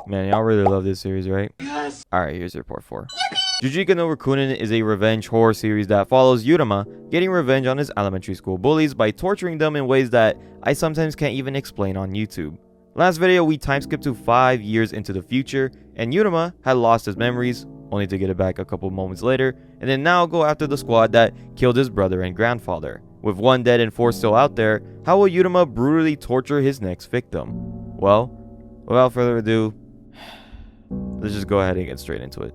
Man, y'all really love this series, right? Yes! Alright, here's report 4. Juujika no Rokunin is a revenge horror series that follows Uruma getting revenge on his elementary school bullies by torturing them in ways that I sometimes can't even explain on YouTube. Last video, we time skipped to 5 years into the future, and Uruma had lost his memories, only to get it back a couple moments later, and then now go after the squad that killed his brother and grandfather. With 1 dead and 4 still out there, how will Uruma brutally torture his next victim? Well, without further ado, let's just go ahead and get straight into it.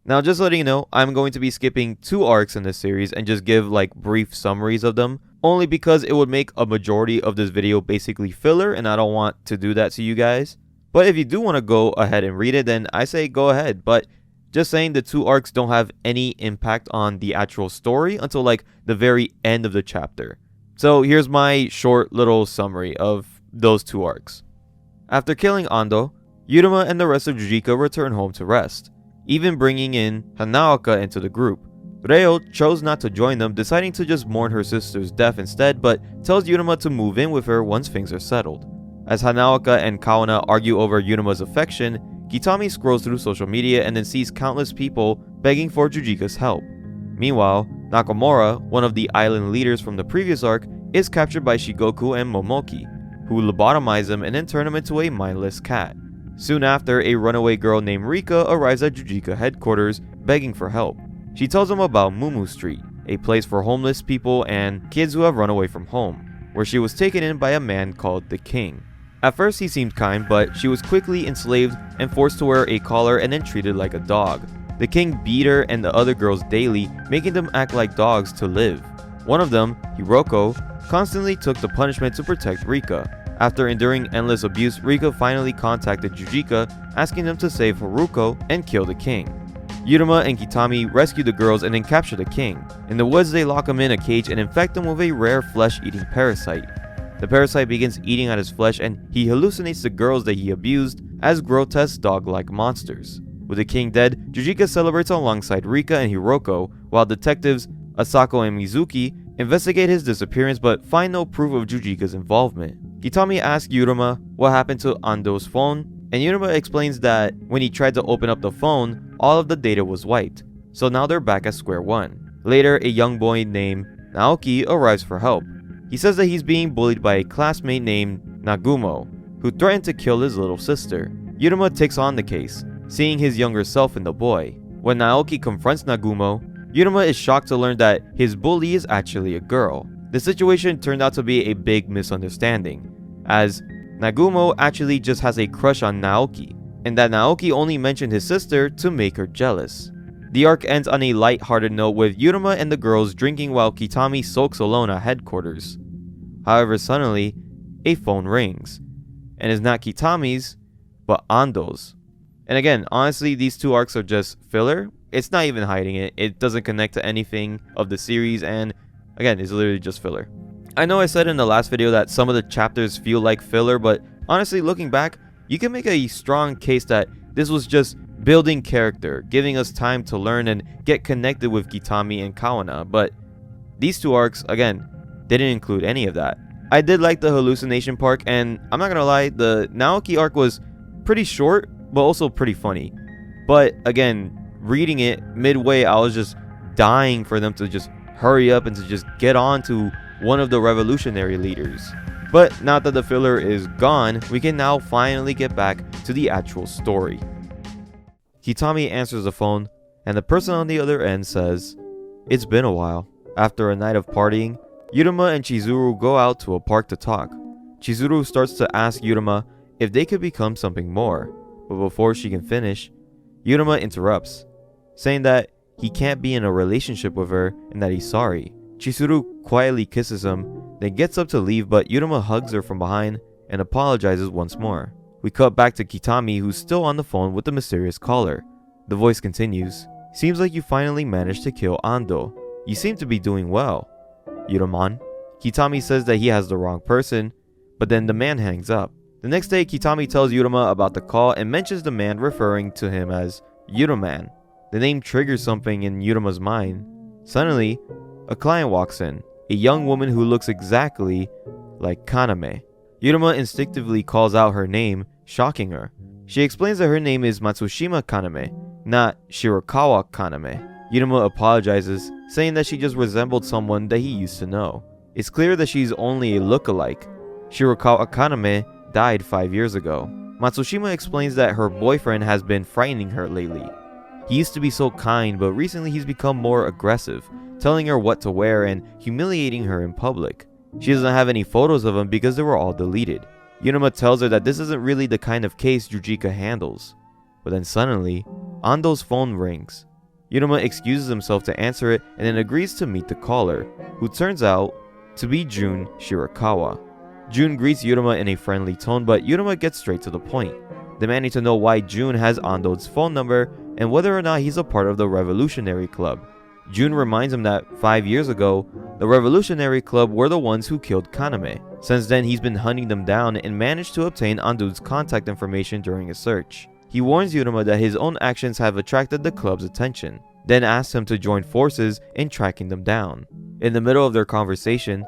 Now, just letting you know, I'm going to be skipping 2 arcs in this series and just give like brief summaries of them, only because it would make a majority of this video basically filler, and I don't want to do that to you guys. But if you do want to go ahead and read it, then I say go ahead. But just saying, the 2 arcs don't have any impact on the actual story until like the very end of the chapter. So here's my short little summary of those 2 arcs. After killing Ando, Uruma and the rest of Juujika return home to rest, even bringing in Hanaoka into the group. Reo chose not to join them, deciding to just mourn her sister's death instead, but tells Uruma to move in with her once things are settled. As Hanaoka and Kawana argue over Yuruma's affection, Kitami scrolls through social media and then sees countless people begging for Juujika's help. Meanwhile, Nakamura, one of the island leaders from the previous arc, is captured by Shigoku and Momoki, who lobotomize him and then turn him into a mindless cat. Soon after, a runaway girl named Rika arrives at Juujika headquarters begging for help. She tells them about Mumu Street, a place for homeless people and kids who have run away from home, where she was taken in by a man called the King. At first he seemed kind, but she was quickly enslaved and forced to wear a collar and then treated like a dog. The King beat her and the other girls daily, making them act like dogs to live. One of them, Hiroko, constantly took the punishment to protect Rika. After enduring endless abuse, Rika finally contacted Juujika, asking them to save Haruko and kill the King. Uruma and Kitami rescue the girls and then capture the King. In the woods, they lock him in a cage and infect him with a rare flesh-eating parasite. The parasite begins eating at his flesh, and he hallucinates the girls that he abused as grotesque dog-like monsters. With the King dead, Juujika celebrates alongside Rika and Hiroko, while detectives Asako and Mizuki investigate his disappearance but find no proof of Juujika's involvement. Kitami asks Uruma what happened to Ando's phone, and Uruma explains that when he tried to open up the phone, all of the data was wiped, so now they're back at square one. Later, a young boy named Naoki arrives for help. He says that he's being bullied by a classmate named Nagumo, who threatened to kill his little sister. Uruma takes on the case, seeing his younger self in the boy. When Naoki confronts Nagumo, Uruma is shocked to learn that his bully is actually a girl. The situation turned out to be a big misunderstanding, as Nagumo actually just has a crush on Naoki, and that Naoki only mentioned his sister to make her jealous. The arc ends on a light-hearted note with Uruma and the girls drinking while Kitami sulks alone at headquarters. However, suddenly, a phone rings, and it's not Kitami's, but Ando's. And again, honestly, these 2 arcs are just filler. It's not even hiding it. It doesn't connect to anything of the series, and again, it's literally just filler. I know I said in the last video that some of the chapters feel like filler, but honestly, looking back, you can make a strong case that this was just building character, giving us time to learn and get connected with Kitami and Kawana. But these 2 arcs, again, didn't include any of that. I did like the hallucination part, and I'm not gonna lie, the Naoki arc was pretty short, but also pretty funny. But again, reading it midway, I was just dying for them to just hurry up and to just get on to one of the revolutionary leaders. But now that the filler is gone, we can now finally get back to the actual story. Kitami answers the phone, and the person on the other end says, "It's been a while." After a night of partying, Uruma and Chizuru go out to a park to talk. Chizuru starts to ask Uruma if they could become something more, but before she can finish, Uruma interrupts, saying that he can't be in a relationship with her and that he's sorry. Chizuru quietly kisses him, then gets up to leave, but Uruma hugs her from behind and apologizes once more. We cut back to Kitami, who's still on the phone with the mysterious caller. The voice continues, "Seems like you finally managed to kill Ando. You seem to be doing well, Uruman." Kitami says that he has the wrong person, but then the man hangs up. The next day, Kitami tells Uruma about the call and mentions the man, referring to him as Uruman. The name triggers something in Uruma's mind. Suddenly, a client walks in, a young woman who looks exactly like Kaname. Uruma instinctively calls out her name, shocking her. She explains that her name is Matsushima Kaname, not Shirakawa Kaname. Uruma apologizes, saying that she just resembled someone that he used to know. It's clear that she's only a look-alike. Shirakawa Kaname died 5 years ago. Matsushima explains that her boyfriend has been frightening her lately. He used to be so kind, but recently he's become more aggressive, telling her what to wear and humiliating her in public. She doesn't have any photos of him because they were all deleted. Uruma tells her that this isn't really the kind of case Juujika handles. But then suddenly, Ando's phone rings. Uruma excuses himself to answer it and then agrees to meet the caller, who turns out to be Jun Shirakawa. Jun greets Uruma in a friendly tone, but Uruma gets straight to the point, demanding to know why Jun has Ando's phone number and whether or not he's a part of the Revolutionary Club. Jun reminds him that 5 years ago, the Revolutionary Club were the ones who killed Kaname. Since then, he's been hunting them down and managed to obtain Ando's contact information during a search. He warns Uruma that his own actions have attracted the club's attention, then asks him to join forces in tracking them down. In the middle of their conversation,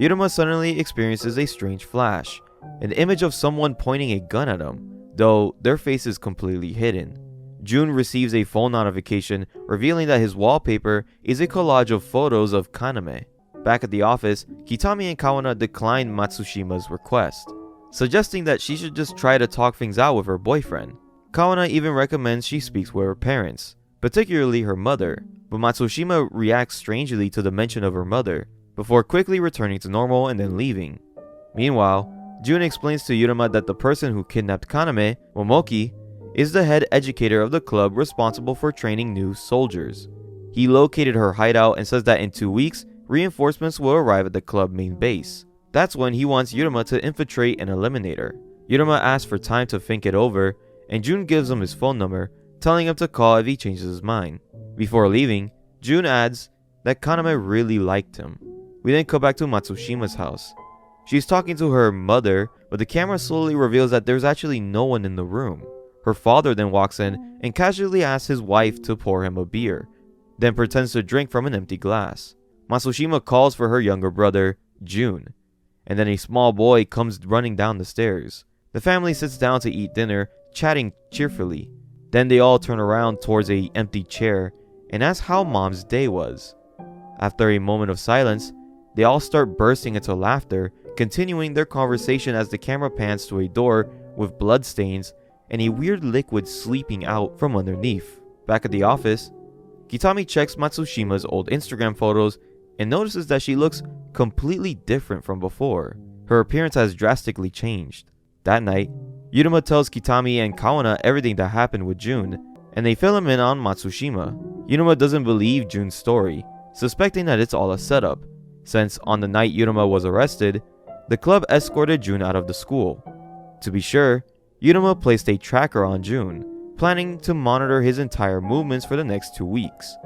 Uruma suddenly experiences a strange flash, an image of someone pointing a gun at him, though their face is completely hidden. Jun receives a phone notification revealing that his wallpaper is a collage of photos of Kaname. Back at the office, Kitami and Kawana decline Matsushima's request, suggesting that she should just try to talk things out with her boyfriend. Kawana even recommends she speaks with her parents, particularly her mother, but Matsushima reacts strangely to the mention of her mother, before quickly returning to normal and then leaving. Meanwhile, Jun explains to Uruma that the person who kidnapped Kaname, Momoki, is the head educator of the club responsible for training new soldiers. He located her hideout and says that in 2 weeks, reinforcements will arrive at the club main base. That's when he wants Uruma to infiltrate and eliminate her. Uruma asks for time to think it over, and Jun gives him his phone number, telling him to call if he changes his mind. Before leaving, Jun adds that Kaname really liked him. We then go back to Matsushima's house. She's talking to her mother, but the camera slowly reveals that there's actually no one in the room. Her father then walks in and casually asks his wife to pour him a beer, then pretends to drink from an empty glass. Matsushima calls for her younger brother, Jun, and then a small boy comes running down the stairs. The family sits down to eat dinner, chatting cheerfully. Then they all turn around towards an empty chair and ask how mom's day was. After a moment of silence, they all start bursting into laughter, continuing their conversation as the camera pans to a door with bloodstains and a weird liquid seeping out from underneath. Back at the office, Kitami checks Matsushima's old Instagram photos and notices that she looks completely different from before. Her appearance has drastically changed. That night, Uruma tells Kitami and Kawana everything that happened with Jun, and they fill him in on Matsushima. Uruma doesn't believe Jun's story, suspecting that it's all a setup, since on the night Uruma was arrested, the club escorted Jun out of the school. To be sure, Uruma placed a tracker on Jun, planning to monitor his entire movements for the next 2 weeks.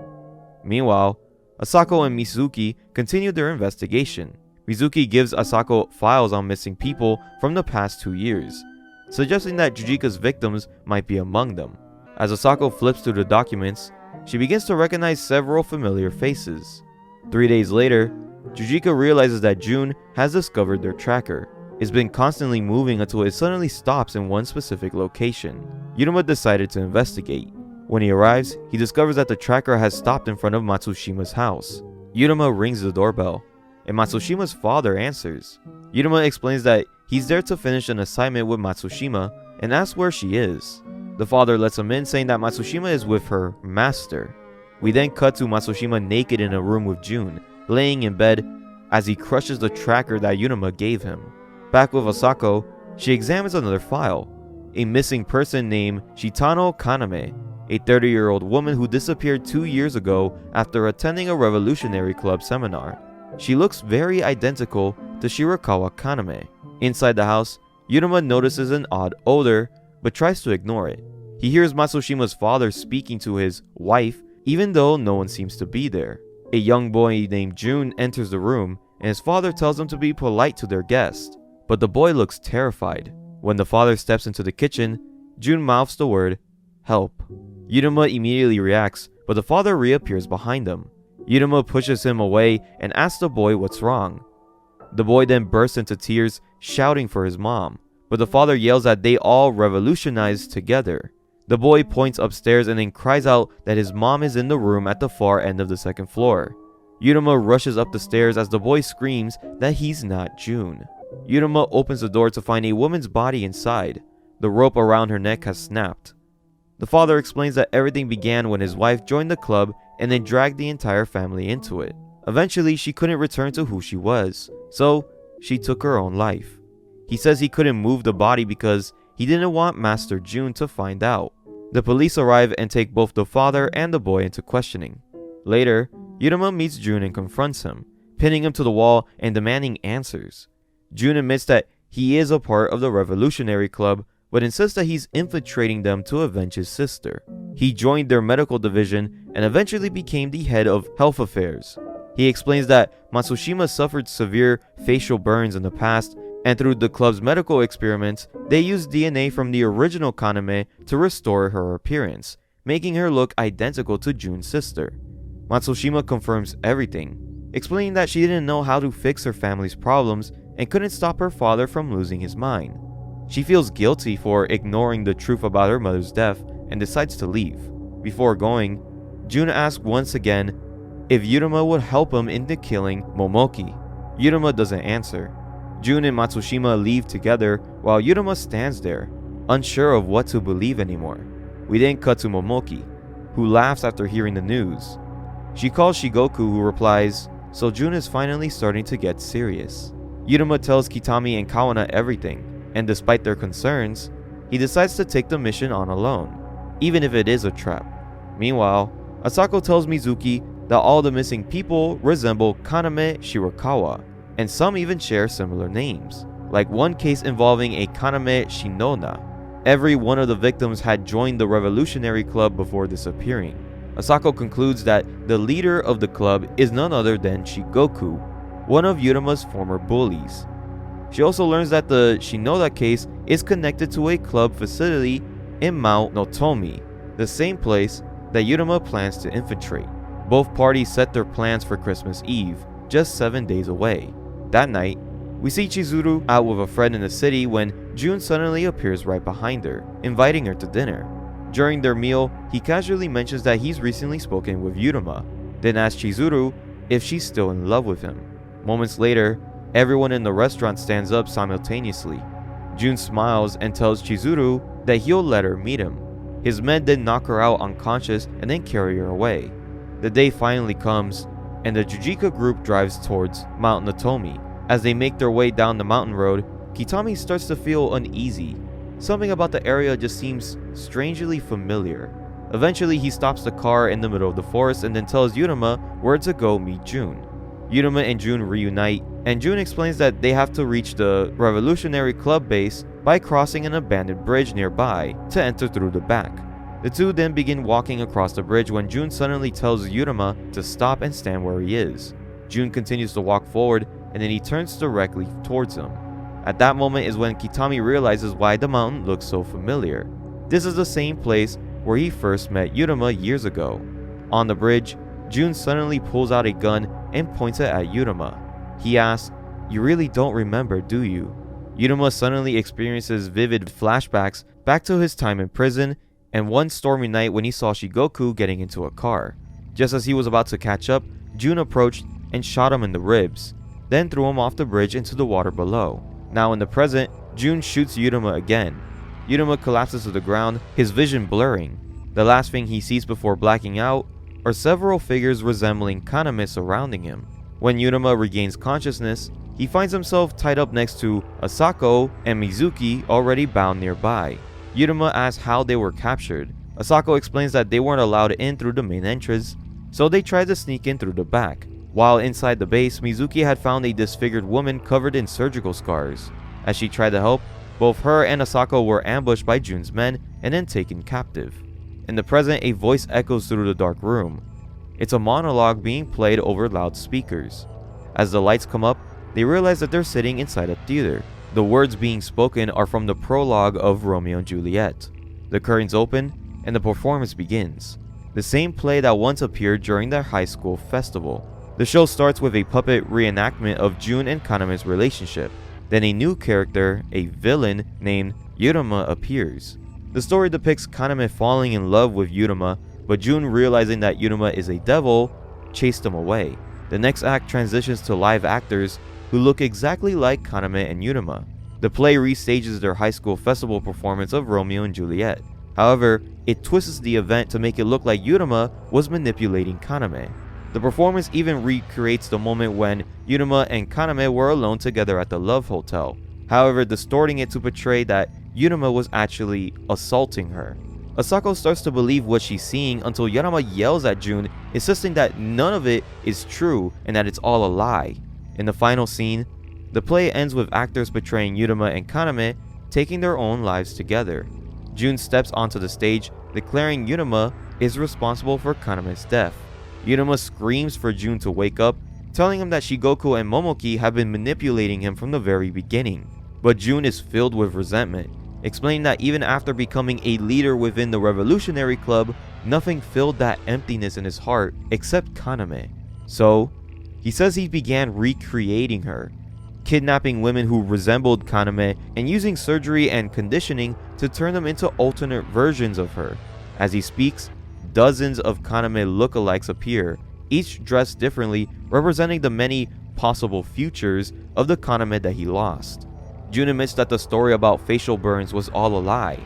Meanwhile, Asako and Mizuki continue their investigation. Mizuki gives Asako files on missing people from the past 2 years, suggesting that Juujika's victims might be among them. As Asako flips through the documents, she begins to recognize several familiar faces. 3 days later, Juujika realizes that Jun has discovered their tracker. It's been constantly moving until it suddenly stops in one specific location. Uruma decided to investigate. When he arrives, he discovers that the tracker has stopped in front of Matsushima's house. Uruma rings the doorbell, and Matsushima's father answers. Uruma explains that he's there to finish an assignment with Matsushima and asks where she is. The father lets him in, saying that Matsushima is with her master. We then cut to Matsushima naked in a room with Jun, laying in bed as he crushes the tracker that Uruma gave him. Back with Asako, she examines another file, a missing person named Shitano Kaname, a 30-year-old woman who disappeared 2 years ago after attending a Revolutionary Club seminar. She looks very identical to Shirakawa Kaname. Inside the house, Uruma notices an odd odor, but tries to ignore it. He hears Matsushima's father speaking to his wife, even though no one seems to be there. A young boy named Jun enters the room, and his father tells him to be polite to their guest. But the boy looks terrified. When the father steps into the kitchen, Jun mouths the word, "Help." Uruma immediately reacts, but the father reappears behind him. Uruma pushes him away and asks the boy what's wrong. The boy then bursts into tears, shouting for his mom, but the father yells that they all revolutionize together. The boy points upstairs and then cries out that his mom is in the room at the far end of the second floor. Uruma rushes up the stairs as the boy screams that he's not June. Uruma opens the door to find a woman's body inside. The rope around her neck has snapped. The father explains that everything began when his wife joined the club and then dragged the entire family into it. Eventually, she couldn't return to who she was, so she took her own life. He says he couldn't move the body because he didn't want Master June to find out. The police arrive and take both the father and the boy into questioning. Later, Uruma meets June and confronts him, pinning him to the wall and demanding answers. June admits that he is a part of the Revolutionary Club, but insists that he's infiltrating them to avenge his sister. He joined their medical division and eventually became the head of health affairs. He explains that Matsushima suffered severe facial burns in the past, and through the club's medical experiments, they used DNA from the original Kaname to restore her appearance, making her look identical to June's sister. Matsushima confirms everything, explaining that she didn't know how to fix her family's problems and couldn't stop her father from losing his mind. She feels guilty for ignoring the truth about her mother's death and decides to leave. Before going, June asks once again if Uruma would help him into killing Momoki. Uruma doesn't answer. June and Matsushima leave together while Uruma stands there, unsure of what to believe anymore. We then cut to Momoki, who laughs after hearing the news. She calls Shigoku, who replies, "So June is finally starting to get serious." Uruma tells Kitami and Kawana everything, and despite their concerns, he decides to take the mission on alone, even if it is a trap. Meanwhile, Asako tells Mizuki that all the missing people resemble Kaname Shirakawa, and some even share similar names, like one case involving a Kaname Shinona. Every one of the victims had joined the Revolutionary Club before disappearing. Asako concludes that the leader of the club is none other than Shigoku, one of Uruma's former bullies. She also learns that the Shinoda case is connected to a club facility in Mount Notomi, the same place that Uruma plans to infiltrate. Both parties set their plans for Christmas Eve, just 7 days away. That night, we see Chizuru out with a friend in the city when June suddenly appears right behind her, inviting her to dinner. During their meal, he casually mentions that he's recently spoken with Uruma, then asks Chizuru if she's still in love with him. Moments later, everyone in the restaurant stands up simultaneously. June smiles and tells Chizuru that he'll let her meet him. His men then knock her out unconscious and then carry her away. The day finally comes, and the Juujika group drives towards Mount Notomi. As they make their way down the mountain road, Kitami starts to feel uneasy. Something about the area just seems strangely familiar. Eventually, he stops the car in the middle of the forest and then tells Uruma where to go meet June. Uruma and June reunite, and June explains that they have to reach the Revolutionary Club base by crossing an abandoned bridge nearby to enter through the back. The two then begin walking across the bridge when June suddenly tells Uruma to stop and stand where he is. June continues to walk forward, and then he turns directly towards him. At that moment is when Kitami realizes why the mountain looks so familiar. This is the same place where he first met Uruma years ago. On the bridge, June suddenly pulls out a gun and points it at Uruma. He asks, "You really don't remember, do you?" Uruma suddenly experiences vivid flashbacks back to his time in prison and one stormy night when he saw Shigoku getting into a car. Just as he was about to catch up, June approached and shot him in the ribs, then threw him off the bridge into the water below. Now in the present, June shoots Uruma again. Uruma collapses to the ground, his vision blurring. The last thing he sees before blacking out are several figures resembling Kaname surrounding him. When Uruma regains consciousness, he finds himself tied up next to Asako and Mizuki already bound nearby. Uruma asks how they were captured. Asako explains that they weren't allowed in through the main entrance, so they tried to sneak in through the back. While inside the base, Mizuki had found a disfigured woman covered in surgical scars. As she tried to help, both her and Asako were ambushed by June's men and then taken captive. In the present, a voice echoes through the dark room. It's a monologue being played over loudspeakers. As the lights come up, they realize that they're sitting inside a theater. The words being spoken are from the prologue of Romeo and Juliet. The curtains open, and the performance begins. The same play that once appeared during their high school festival. The show starts with a puppet reenactment of Jun and Kaname's relationship. Then a new character, a villain named Uruma, appears. The story depicts Kaname falling in love with Uruma, but Jun, realizing that Uruma is a devil, chased him away. The next act transitions to live actors who look exactly like Kaname and Uruma. The play restages their high school festival performance of Romeo and Juliet. However, it twists the event to make it look like Uruma was manipulating Kaname. The performance even recreates the moment when Uruma and Kaname were alone together at the Love Hotel, however distorting it to portray that Uruma was actually assaulting her. Asako starts to believe what she's seeing until Uruma yells at Jun, insisting that none of it is true and that it's all a lie. In the final scene, the play ends with actors portraying Uruma and Kaname taking their own lives together. Jun steps onto the stage, declaring Uruma is responsible for Kaname's death. Uruma screams for Jun to wake up, telling him that Shigoku and Momoki have been manipulating him from the very beginning. But Jun is filled with resentment, explaining that even after becoming a leader within the Revolutionary Club, nothing filled that emptiness in his heart except Kaname. So, he says he began recreating her, kidnapping women who resembled Kaname and using surgery and conditioning to turn them into alternate versions of her. As he speaks, dozens of Kaname lookalikes appear, each dressed differently, representing the many possible futures of the Kaname that he lost. Jun admits that the story about facial burns was all a lie.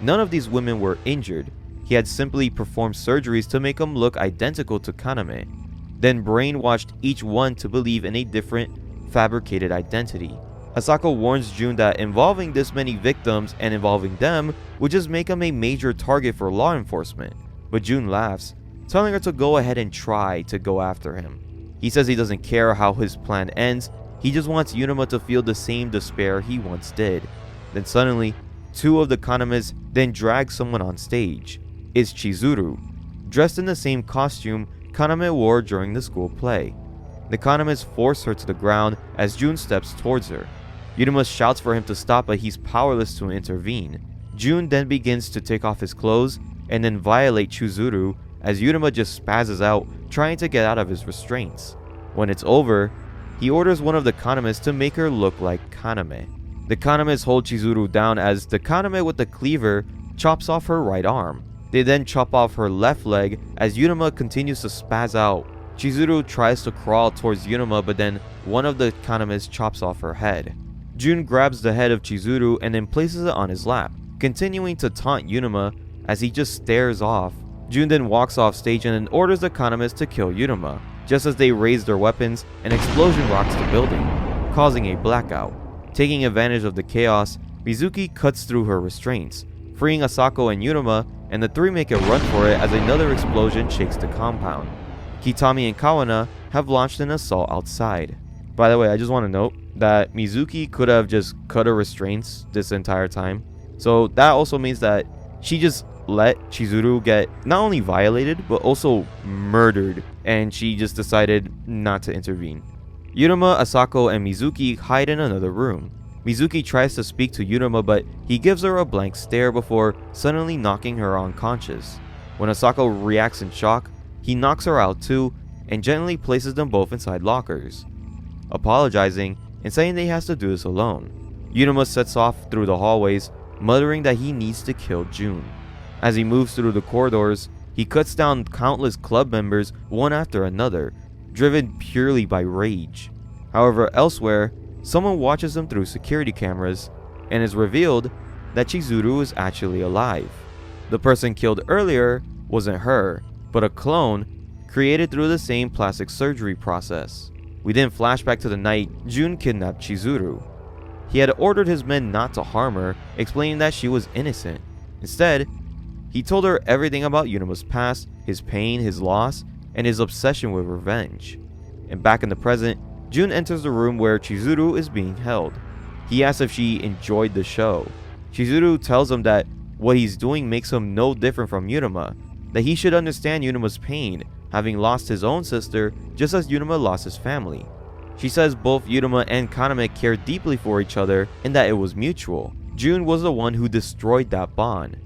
None of these women were injured. He had simply performed surgeries to make them look identical to Kaname, then brainwashed each one to believe in a different, fabricated identity. Asako warns Jun that involving this many victims and involving them would just make him a major target for law enforcement. But Jun laughs, telling her to go ahead and try to go after him. He says he doesn't care how his plan ends, he just wants Uruma to feel the same despair he once did. Then suddenly, two of the Kanames then drag someone on stage. It's Chizuru, dressed in the same costume Kaname wore during the school play. The Kanames force her to the ground as Jun steps towards her. Uruma shouts for him to stop, but he's powerless to intervene. Jun then begins to take off his clothes and then violate Chizuru as Uruma just spazzes out, trying to get out of his restraints. When it's over, he orders one of the Kanames to make her look like Kaname. The Kanames hold Chizuru down as the Kaname with the cleaver chops off her right arm. They then chop off her left leg as Uruma continues to spaz out. Chizuru tries to crawl towards Uruma, but then one of the Kanames chops off her head. Jun grabs the head of Chizuru and then places it on his lap, continuing to taunt Uruma as he just stares off. Jun then walks off stage and then orders the Kanames to kill Uruma. Just as they raise their weapons, an explosion rocks the building, causing a blackout. Taking advantage of the chaos, Mizuki cuts through her restraints, freeing Asako and Uruma, and the three make a run for it as another explosion shakes the compound. Kitami and Kawana have launched an assault outside. By the way, I just want to note that Mizuki could have just cut her restraints this entire time. So that also means that she just let Chizuru get not only violated, but also murdered, and she just decided not to intervene. Uruma, Asako, and Mizuki hide in another room. Mizuki tries to speak to Uruma, but he gives her a blank stare before suddenly knocking her unconscious. When Asako reacts in shock, he knocks her out too, and gently places them both inside lockers, apologizing and saying that he has to do this alone. Uruma sets off through the hallways, muttering that he needs to kill Jun. As he moves through the corridors, he cuts down countless club members one after another, driven purely by rage. However, elsewhere, someone watches him through security cameras, and it's revealed that Chizuru is actually alive. The person killed earlier wasn't her, but a clone created through the same plastic surgery process. We then flash back to the night Jun kidnapped Chizuru. He had ordered his men not to harm her, explaining that she was innocent. Instead, he told her everything about Uruma's past, his pain, his loss, and his obsession with revenge. And back in the present, Jun enters the room where Chizuru is being held. He asks if she enjoyed the show. Chizuru tells him that what he's doing makes him no different from Uruma, that he should understand Uruma's pain, having lost his own sister just as Uruma lost his family. She says both Uruma and Kaname care deeply for each other and that it was mutual. Jun was the one who destroyed that bond.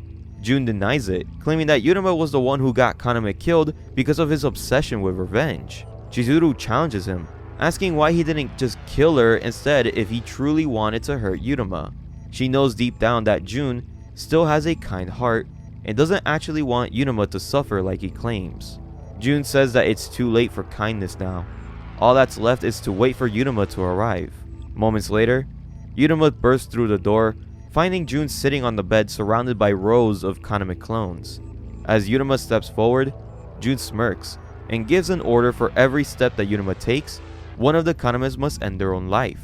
Jun denies it, claiming that Uruma was the one who got Kaname killed because of his obsession with revenge. Chizuru challenges him, asking why he didn't just kill her instead if he truly wanted to hurt Uruma. She knows deep down that Jun still has a kind heart and doesn't actually want Uruma to suffer like he claims. Jun says that it's too late for kindness now. All that's left is to wait for Uruma to arrive. Moments later, Uruma bursts through the door, finding Jun sitting on the bed surrounded by rows of Kaname clones. As Uruma steps forward, Jun smirks and gives an order for every step that Uruma takes, one of the Kanames must end their own life.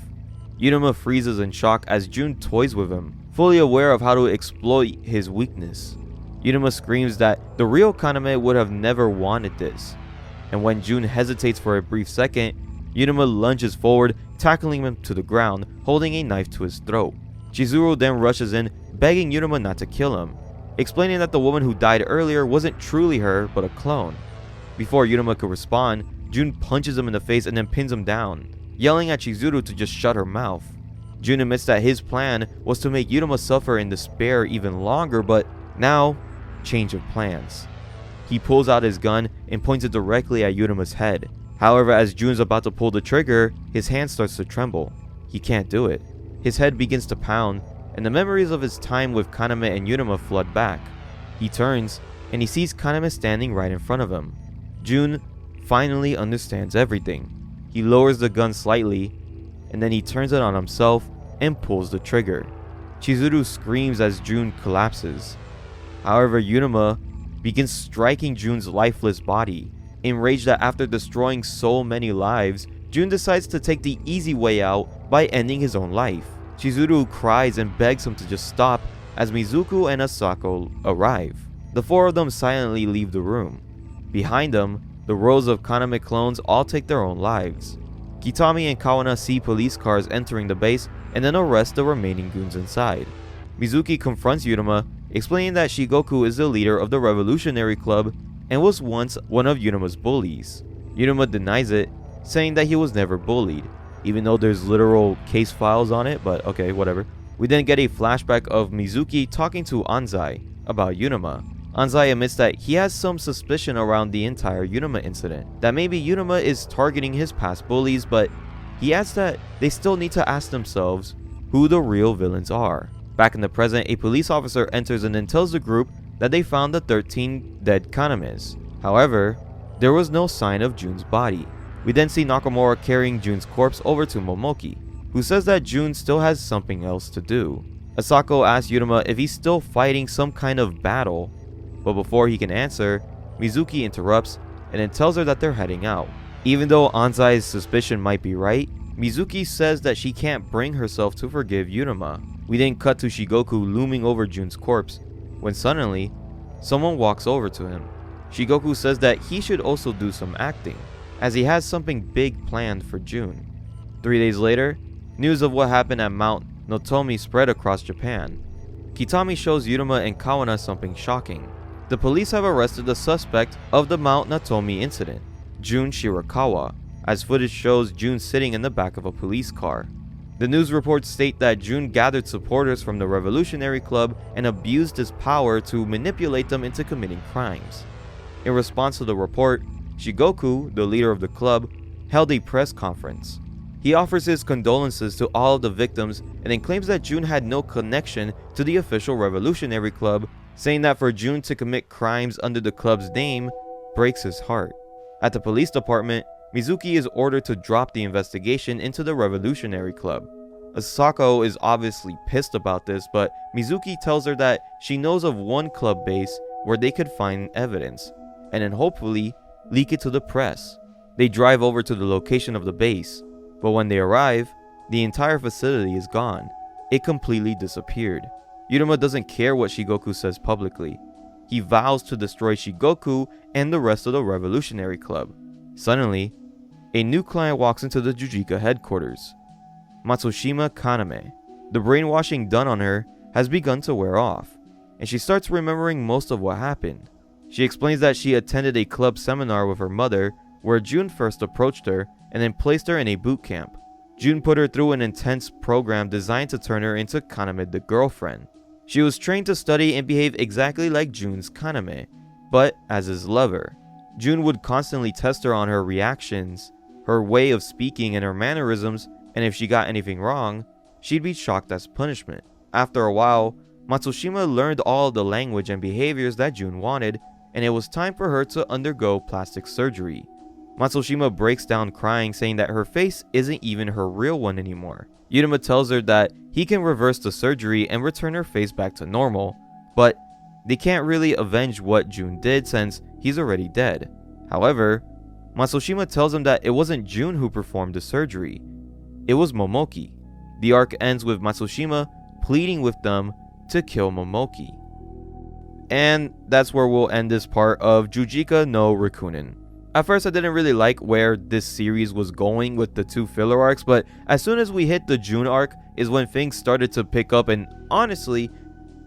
Uruma freezes in shock as Jun toys with him, fully aware of how to exploit his weakness. Uruma screams that the real Kaname would have never wanted this, and when Jun hesitates for a brief second, Uruma lunges forward, tackling him to the ground, holding a knife to his throat. Chizuru then rushes in, begging Uruma not to kill him, explaining that the woman who died earlier wasn't truly her, but a clone. Before Uruma could respond, Jun punches him in the face and then pins him down, yelling at Chizuru to just shut her mouth. Jun admits that his plan was to make Uruma suffer in despair even longer, but now, change of plans. He pulls out his gun and points it directly at Uruma's head. However, as Jun's about to pull the trigger, his hand starts to tremble. He can't do it. His head begins to pound, and the memories of his time with Kaname and Uruma flood back. He turns, and he sees Kaname standing right in front of him. Jun finally understands everything. He lowers the gun slightly, and then he turns it on himself and pulls the trigger. Chizuru screams as Jun collapses. However, Uruma begins striking Jun's lifeless body. Enraged that after destroying so many lives, Jun decides to take the easy way out by ending his own life. Chizuru cries and begs him to just stop as Mizuku and Asako arrive. The four of them silently leave the room. Behind them, the rows of Kaname clones all take their own lives. Kitami and Kawana see police cars entering the base and then arrest the remaining goons inside. Mizuki confronts Uruma, explaining that Shigoku is the leader of the Revolutionary Club and was once one of Uruma's bullies. Uruma denies it, saying that he was never bullied, even though there's literal case files on it, but okay, whatever. We then get a flashback of Mizuki talking to Anzai about Uruma. Anzai admits that he has some suspicion around the entire Uruma incident, that maybe Uruma is targeting his past bullies, but he adds that they still need to ask themselves who the real villains are. Back in the present, a police officer enters and then tells the group that they found the 13 dead Kanames. However, there was no sign of Jun's body. We then see Nakamura carrying Jun's corpse over to Momoki, who says that Jun still has something else to do. Asako asks Uruma if he's still fighting some kind of battle, but before he can answer, Mizuki interrupts and then tells her that they're heading out. Even though Anzai's suspicion might be right, Mizuki says that she can't bring herself to forgive Uruma. We then cut to Shigoku looming over Jun's corpse, when suddenly, someone walks over to him. Shigoku says that he should also do some acting, as he has something big planned for Jun. 3 days later, news of what happened at Mount Notomi spread across Japan. Kitami shows Uruma and Kawana something shocking. The police have arrested the suspect of the Mount Notomi incident, Jun Shirakawa, as footage shows Jun sitting in the back of a police car. The news reports state that Jun gathered supporters from the Revolutionary Club and abused his power to manipulate them into committing crimes. In response to the report, Shigoku, the leader of the club, held a press conference. He offers his condolences to all of the victims and then claims that Jun had no connection to the official Revolutionary Club, saying that for Jun to commit crimes under the club's name breaks his heart. At the police department, Mizuki is ordered to drop the investigation into the Revolutionary Club. Asako is obviously pissed about this, but Mizuki tells her that she knows of one club base where they could find evidence, and then hopefully leak it to the press. They drive over to the location of the base, but when they arrive, the entire facility is gone. It completely disappeared. Uruma doesn't care what Shigoku says publicly. He vows to destroy Shigoku and the rest of the Revolutionary Club. Suddenly, a new client walks into the Juujika headquarters. Matsushima Kaname. The brainwashing done on her has begun to wear off, and she starts remembering most of what happened. She explains that she attended a club seminar with her mother where Jun first approached her and then placed her in a boot camp. Jun put her through an intense program designed to turn her into Kaname the girlfriend. She was trained to study and behave exactly like Jun's Kaname, but as his lover. June would constantly test her on her reactions, her way of speaking and her mannerisms, and if she got anything wrong, she'd be shocked as punishment. After a while, Matsushima learned all the language and behaviors that June wanted, and it was time for her to undergo plastic surgery. Matsushima breaks down crying, saying that her face isn't even her real one anymore. Uruma tells her that he can reverse the surgery and return her face back to normal, but they can't really avenge what June did since he's already dead. However, Matsushima tells him that it wasn't June who performed the surgery. It was Momoki. The arc ends with Matsushima pleading with them to kill Momoki. And that's where we'll end this part of Juujika no Rokunin. At first I didn't really like where this series was going with the 2 filler arcs, but as soon as we hit the June arc is when things started to pick up, and honestly,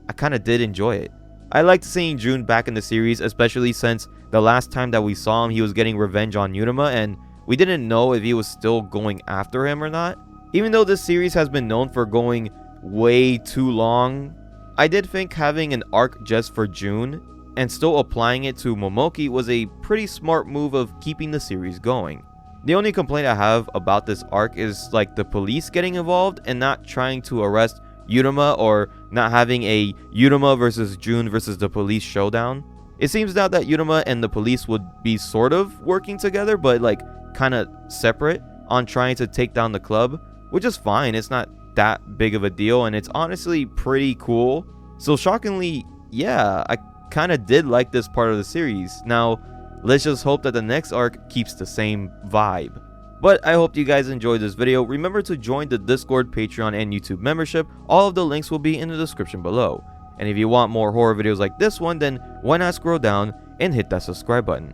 I kinda did enjoy it. I liked seeing June back in the series, especially since the last time that we saw him he was getting revenge on Uruma, and we didn't know if he was still going after him or not. Even though this series has been known for going way too long, I did think having an arc just for June and still applying it to Momoki was a pretty smart move of keeping the series going. The only complaint I have about this arc is like the police getting involved and not trying to arrest Uruma, or not having a Uruma versus June versus the police showdown. It seems now that Uruma and the police would be sort of working together, but like kind of separate on trying to take down the club, which is fine. It's not that big of a deal, and it's honestly pretty cool. So shockingly, yeah, I kind of did like this part of the series. Now, let's just hope that the next arc keeps the same vibe. But I hope you guys enjoyed this video. Remember to join the Discord, Patreon, and YouTube membership. All of the links will be in the description below. And if you want more horror videos like this one, then why not scroll down and hit that subscribe button.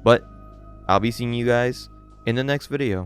But I'll be seeing you guys in the next video.